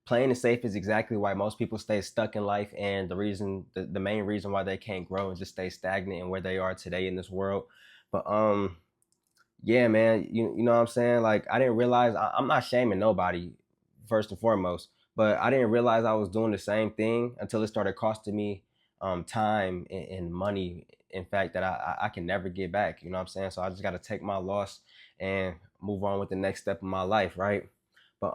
Playing it safe is exactly why most people stay stuck in life, and the main reason why they can't grow and just stay stagnant in where they are today in this world. But yeah, man, you know what I'm saying? Like I didn't realize I'm not shaming nobody first and foremost, but I didn't realize I was doing the same thing until it started costing me time and money. In fact, that I can never get back. You know what I'm saying? So I just got to take my loss and move on with the next step of my life, right? But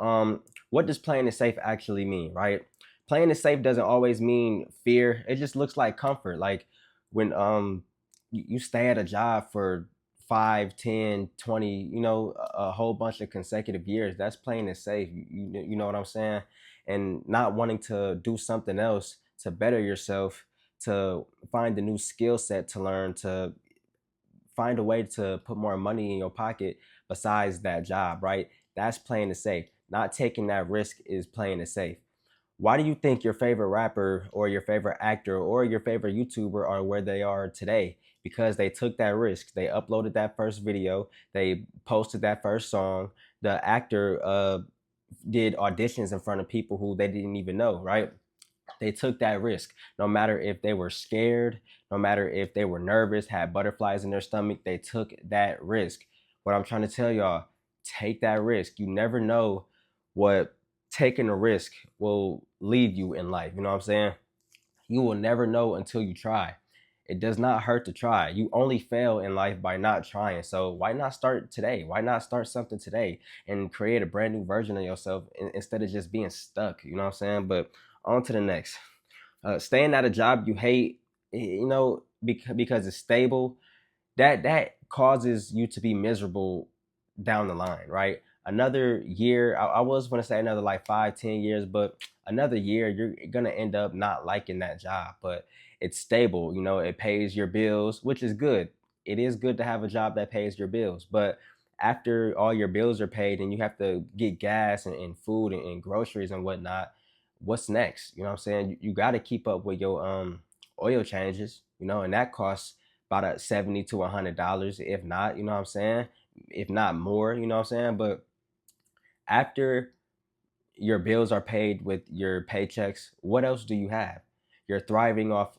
what does playing it safe actually mean, right? Playing it safe doesn't always mean fear. It just looks like comfort. Like when you stay at a job for 5, 10, 20, a whole bunch of consecutive years, that's playing it safe. You know what I'm saying? And not wanting to do something else to better yourself, to find a new skill set to learn, to find a way to put more money in your pocket besides that job, right? That's playing it safe. Not taking that risk is playing it safe. Why do you think your favorite rapper or your favorite actor or your favorite YouTuber are where they are today? Because they took that risk. They uploaded that first video, they posted that first song. The actor did auditions in front of people who they didn't even know, right? They took that risk. No matter if they were scared, no matter if they were nervous, had butterflies in their stomach, they took that risk. What I'm trying to tell y'all, take that risk. You never know what taking a risk will lead you in life. You know what I'm saying? You will never know until you try. It does not hurt to try. You only fail in life by not trying. So why not start today? Why not start something today and create a brand new version of yourself instead of just being stuck? You know what I'm saying? But on to the next. Staying at a job you hate, because it's stable, that causes you to be miserable down the line, right? Another year, I was going to say another like 5, 10 years, but another year you're going to end up not liking that job. But it's stable, it pays your bills, which is good. It is good to have a job that pays your bills, but after all your bills are paid and you have to get gas and food and groceries and whatnot, what's next? You know what I'm saying? You got to keep up with your oil changes, and that costs about a $70 to $100, if not, you know what I'm saying? If not more, you know what I'm saying? But after your bills are paid with your paychecks, what else do you have? You're thriving off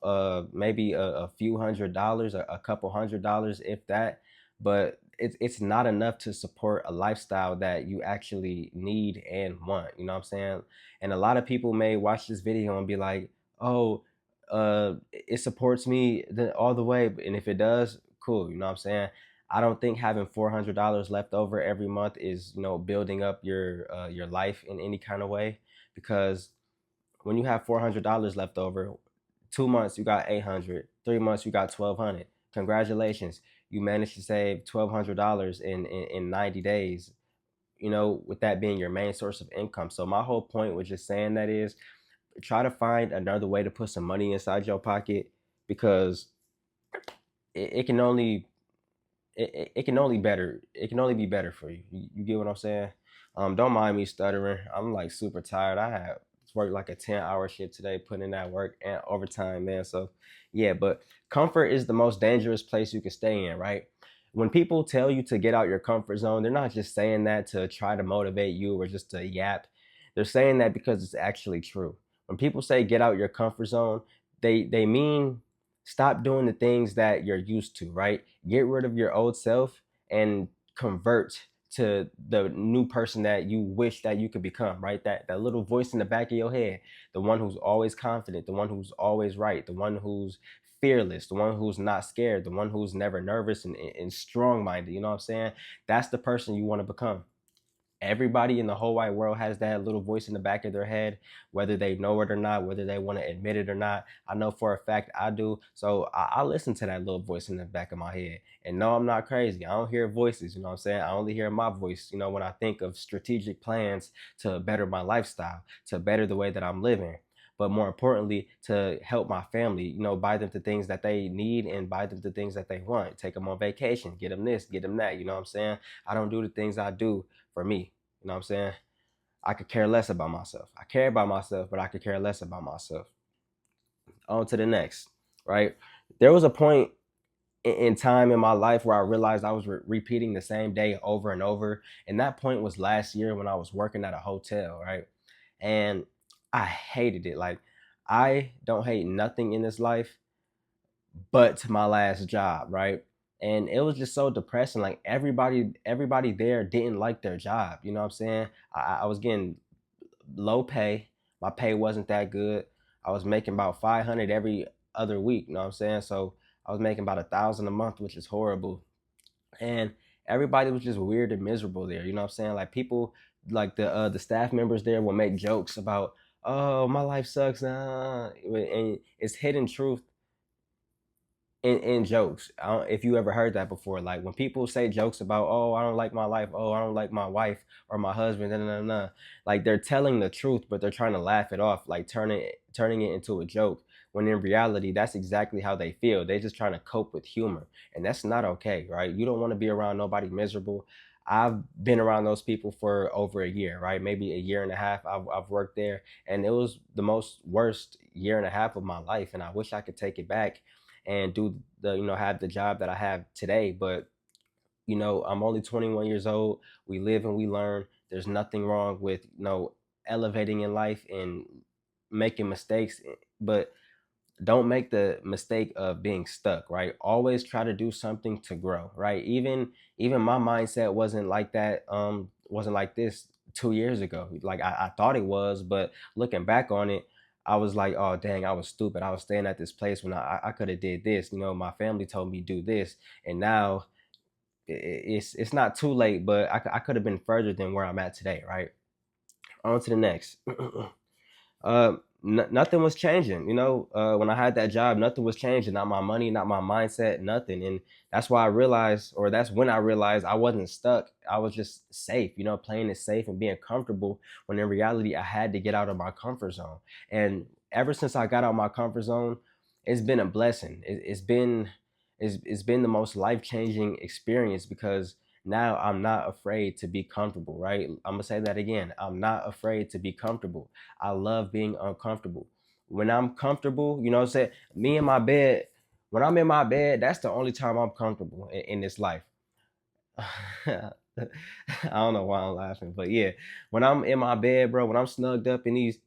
maybe a few $100s, a couple $100s, if that, but it's not enough to support a lifestyle that you actually need and want. You know what I'm saying? And a lot of people may watch this video and be like, "Oh, it supports me all the way," and if it does, cool. You know what I'm saying? I don't think having $400 left over every month is, building up your life in any kind of way, because when you have $400 left over, 2 months you got 800, 3 months you got 1,200. Congratulations, you managed to save $1,200 in 90 days. With that being your main source of income. So my whole point with just saying that is try to find another way to put some money inside your pocket, because it can only it can only be better for you. You get what I'm saying? Don't mind me stuttering. I'm like super tired. I had worked like a 10-hour shift today, putting in that work and overtime, man. So yeah, but comfort is the most dangerous place you can stay in, right? When people tell you to get out your comfort zone, they're not just saying that to try to motivate you or just to yap. They're saying that because it's actually true. When people say get out your comfort zone, they mean stop doing the things that you're used to, right? Get rid of your old self and convert to the new person that you wish that you could become, right? That little voice in the back of your head, the one who's always confident, the one who's always right, the one who's fearless, the one who's not scared, the one who's never nervous and strong minded. You know what I'm saying? That's the person you want to become. Everybody in the whole wide world has that little voice in the back of their head, whether they know it or not, whether they want to admit it or not. I know for a fact I do. So I listen to that little voice in the back of my head. And no, I'm not crazy. I don't hear voices, you know what I'm saying? I only hear my voice, when I think of strategic plans to better my lifestyle, to better the way that I'm living. But more importantly, to help my family, buy them the things that they need and buy them the things that they want. Take them on vacation, get them this, get them that. You know what I'm saying? I don't do the things I do for me. You know what I'm saying? I could care less about myself. I care about myself, but I could care less about myself. On to the next, right? There was a point in time in my life where I realized I was repeating the same day over and over. And that point was last year when I was working at a hotel, right? and I hated it. Like, I don't hate nothing in this life but my last job, right? And it was just so depressing. Like, everybody there didn't like their job. You know what I'm saying? I was getting low pay. My pay wasn't that good. I was making about 500 every other week. You know what I'm saying? So I was making about 1,000 a month, which is horrible. And everybody was just weird and miserable there. You know what I'm saying? Like, people, like the staff members there will make jokes about, oh, my life sucks, and it's hidden truth in jokes. If you ever heard that before, like when people say jokes about, oh, I don't like my life, oh, I don't like my wife or my husband, nah, nah, nah, nah, like they're telling the truth, but they're trying to laugh it off, like turning it into a joke. When in reality, that's exactly how they feel. They're just trying to cope with humor, and that's not okay, right? You don't want to be around nobody miserable. I've been around those people for over a year, right? Maybe a year and a half. I've worked there, and it was the most worst year and a half of my life, and I wish I could take it back and do the have the job that I have today. But I'm only 21 years old. We live and we learn. There's nothing wrong with elevating in life and making mistakes, but don't make the mistake of being stuck, right? Always try to do something to grow, right? Even my mindset wasn't like this 2 years ago. Like, I thought it was, but looking back on it, I was like, oh dang, I was stupid. I was staying at this place when I could have did this. My family told me do this, and now it's not too late, but I could have been further than where I'm at today, right? On to the next. Nothing was changing. When I had that job, nothing was changing. Not my money, not my mindset, nothing. And that's why I realized, or that's when I realized I wasn't stuck. I was just safe, playing it safe and being comfortable. When in reality, I had to get out of my comfort zone. And ever since I got out of my comfort zone, it's been a blessing. It's been the most life changing experience, because now I'm not afraid to be comfortable, right? I'm gonna say that again. I'm not afraid to be comfortable. I love being uncomfortable. When I'm comfortable, you know what I'm saying? Me in my bed, when I'm in my bed, that's the only time I'm comfortable in this life. I don't know why I'm laughing, but yeah, when I'm in my bed, bro, when I'm snugged up in these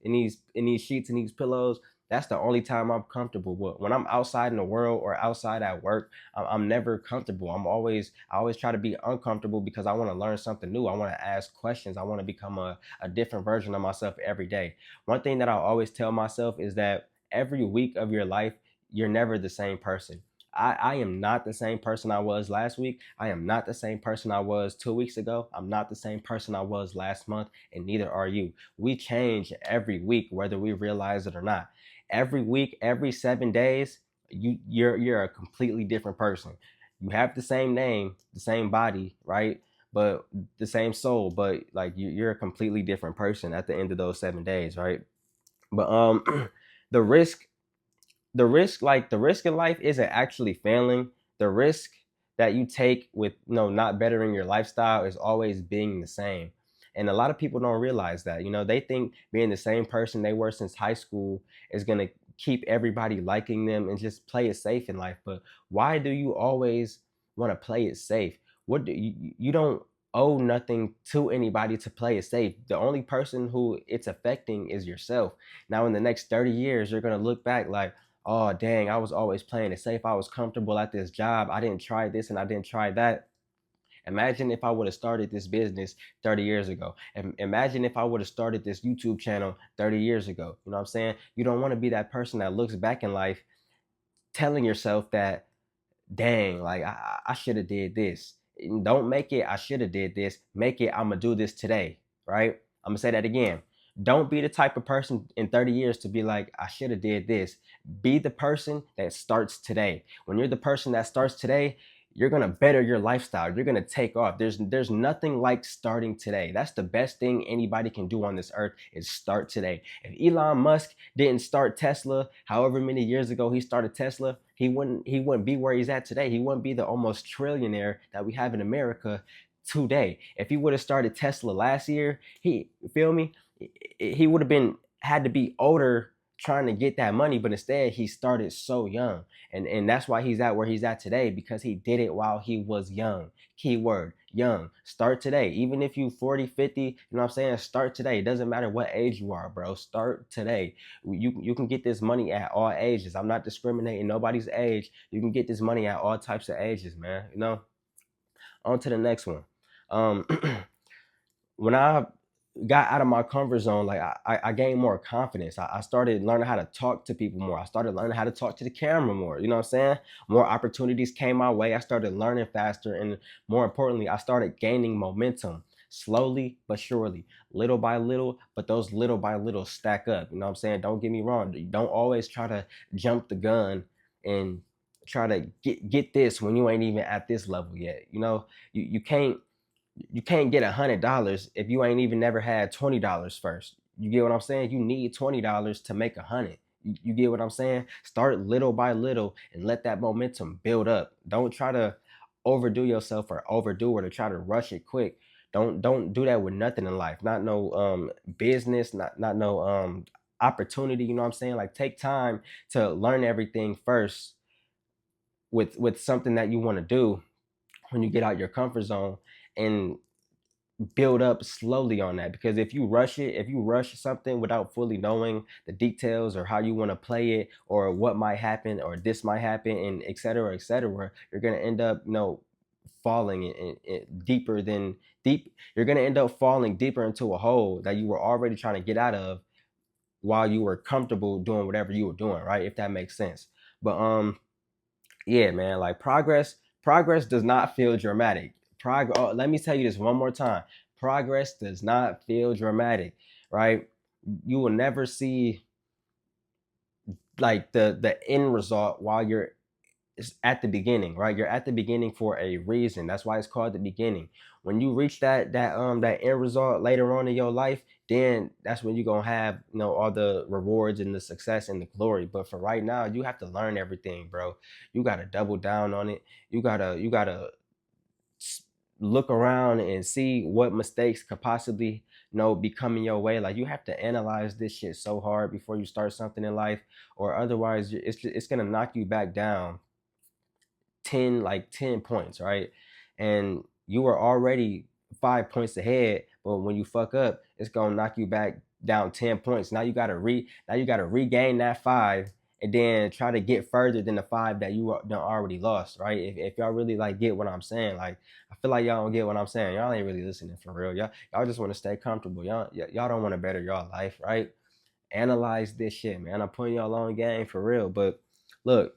sheets and these pillows, that's the only time I'm comfortable. But when I'm outside in the world or outside at work, I'm never comfortable. I always try to be uncomfortable, because I want to learn something new. I want to ask questions. I want to become a different version of myself every day. One thing that I always tell myself is that every week of your life, you're never the same person. I am not the same person I was last week. I am not the same person I was 2 weeks ago. I'm not the same person I was last month, and neither are you. We change every week, whether we realize it or not. Every week, every 7 days, you're a completely different person. You have the same name, the same body, right? But the same soul, but like you're a completely different person at the end of those 7 days, right? But the risk the risk in life isn't actually failing. The risk that you take with not bettering your lifestyle is always being the same. And a lot of people don't realize that. They think being the same person they were since high school is going to keep everybody liking them and just play it safe in life. But why do you always want to play it safe? You don't owe nothing to anybody to play it safe. The only person who it's affecting is yourself. Now in the next 30 years, you're going to look back like, oh dang, I was always playing it safe. I was comfortable at this job. I didn't try this and I didn't try that. Imagine if I would have started this business 30 years ago. And imagine if I would have started this YouTube channel 30 years ago. You know what I'm saying? You don't want to be that person that looks back in life telling yourself that, dang, like I should have did this. Don't make it I should have did this. Make it I'm gonna do this today, right? I'm gonna say that again. Don't be the type of person in 30 years to be like, I should have did this. Be the person that starts today. When you're the person that starts today, you're gonna better your lifestyle. You're gonna take off. There's nothing like starting today. That's the best thing anybody can do on this earth, is start today. If Elon Musk didn't start Tesla, however many years ago he started Tesla, he wouldn't be where he's at today. He wouldn't be the almost trillionaire that we have in America today. If he would have started Tesla last year, he feel me? He would have been had to be older trying to get that money, but instead he started so young. And that's why he's at where he's at today, because he did it while he was young. Keyword young. Start today. Even if you 40, 50, you know what I'm saying? Start today. It doesn't matter what age you are, bro. Start today. You can get this money at all ages. I'm not discriminating nobody's age. You can get this money at all types of ages, man. You know? On to the next one. Um when I got out of my comfort zone, like I gained more confidence. I started learning how to talk to people more. I started learning how to talk to the camera more. You know what I'm saying? More opportunities came my way. I started learning faster. And more importantly, I started gaining momentum slowly but surely, little by little. But those little by little stack up. You know what I'm saying? Don't get me wrong. Don't always try to jump the gun and try to get this when you ain't even at this level yet. You know, you can't get $100 if you ain't even never had $20 first. You get what I'm saying? You need $20 to make 100. You get what I'm saying? Start little by little and let that momentum build up. Don't try to overdo yourself or overdo it or try to rush it quick. Don't do that with nothing in life. Not no business, not no opportunity. You know what I'm saying? Like take time to learn everything first with something that you want to do when you get out your comfort zone, and build up slowly on that. Because if you rush something without fully knowing the details or how you want to play it or what might happen or this might happen and et cetera, you're going to end up, falling deeper than deep. You're going to end up falling deeper into a hole that you were already trying to get out of while you were comfortable doing whatever you were doing, right? If that makes sense. But yeah, man, like progress does not feel dramatic. Let me tell you this one more time. Progress does not feel dramatic, right? You will never see like the end result while you're at the beginning, right? You're at the beginning for a reason. That's why it's called the beginning. When you reach that end result later on in your life, then that's when you're gonna have, all the rewards and the success and the glory. But for right now, you have to learn everything, bro. You gotta double down on it. You gotta look around and see what mistakes could possibly, be coming your way. Like you have to analyze this shit so hard before you start something in life, or otherwise it's gonna knock you back down 10 points, right? And you were already 5 points ahead, but when you fuck up, it's gonna knock you back down 10 points. Now you gotta regain that five and then try to get further than the five that you done already lost, right? If y'all really like get what I'm saying, like I feel like y'all don't get what I'm saying. Y'all ain't really listening for real. Y'all just want to stay comfortable. Y'all don't want to better y'all life, right? Analyze this shit, man. I'm putting y'all on game for real. But look,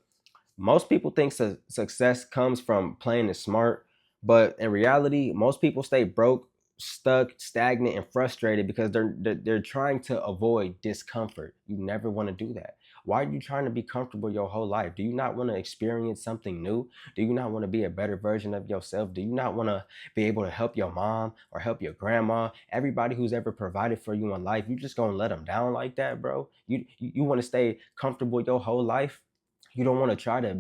most people think success comes from playing it smart, but in reality, most people stay broke, stuck, stagnant, and frustrated because they're trying to avoid discomfort. You never want to do that. Why are you trying to be comfortable your whole life? Do you not want to experience something new? Do you not want to be a better version of yourself? Do you not want to be able to help your mom or help your grandma? Everybody who's ever provided for you in life, you just gonna let them down like that, bro? You want to stay comfortable your whole life? You don't want to try to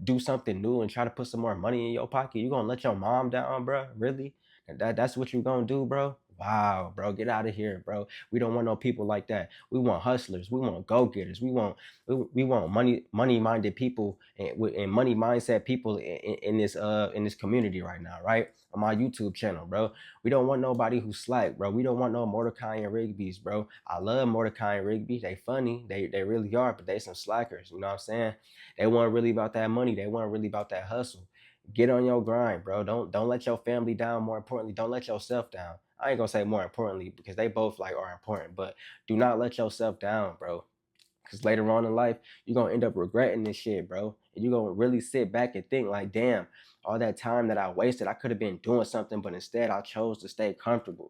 do something new and try to put some more money in your pocket. You gonna let your mom down, bro? Really? That's what you gonna do, bro? Wow, bro, get out of here, bro. We don't want no people like that. We want hustlers. We want go getters. We want money minded people and money mindset people in this community right now, right? On my YouTube channel, bro. We don't want nobody who's slack, bro. We don't want no Mordecai and Rigby's, bro. I love Mordecai and Rigby. They funny. They really are, but they some slackers. You know what I'm saying? They weren't really about that money. They weren't really about that hustle. Get on your grind, bro. Don't let your family down. More importantly, don't let yourself down. I ain't gonna say more importantly because they both like are important, but do not let yourself down, bro. Because later on in life, you're gonna end up regretting this shit, bro. And you're gonna really sit back and think like, damn, all that time that I wasted, I could have been doing something, but instead I chose to stay comfortable.